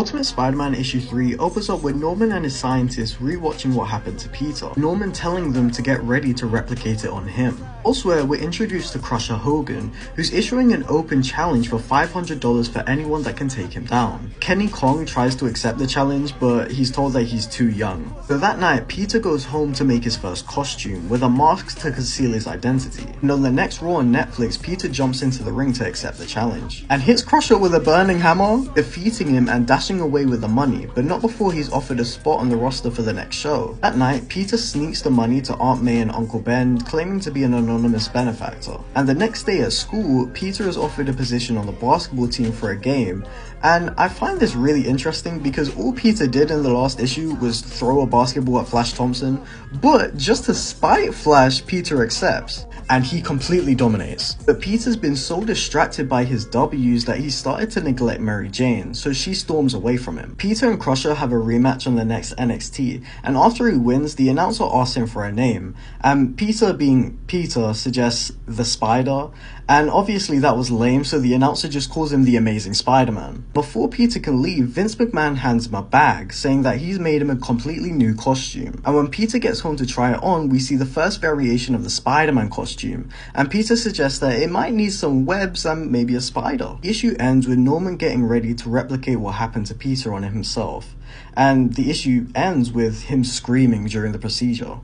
Ultimate Spider-Man issue 3 opens up with Norman and his scientists rewatching what happened to Peter, Norman telling them to get ready to replicate it on him. Elsewhere, we're introduced to Crusher Hogan, who's issuing an open challenge for $500 for anyone that can take him down. Kenny Kong tries to accept the challenge, but he's told that he's too young. So that night, Peter goes home to make his first costume, with a mask to conceal his identity. And on the next Raw on Netflix, Peter jumps into the ring to accept the challenge, and hits Crusher with a burning hammer, defeating him and dashing away with the money, but not before he's offered a spot on the roster for the next show. That night, Peter sneaks the money to Aunt May and Uncle Ben, claiming to be an anonymous benefactor. And the next day at school, Peter is offered a position on the basketball team for a game, and I find this really interesting because all Peter did in the last issue was throw a basketball at Flash Thompson, but just to spite Flash, Peter accepts, and he completely dominates. But Peter's been so distracted by his W's that he started to neglect Mary Jane, so she storms away from him. Peter and Crusher have a rematch on the next NXT, and after he wins, the announcer asks him for a name, and Peter, being Peter, suggests the Spider, and obviously that was lame, so the announcer just calls him the Amazing Spider-Man. Before Peter can leave, Vince McMahon hands him a bag, saying that he's made him a completely new costume. And when Peter gets home to try it on, we see the first variation of the Spider-Man costume, and Peter suggests that it might need some webs and maybe a spider. The issue ends with Norman getting ready to replicate what happened to Peter on himself, and the issue ends with him screaming during the procedure.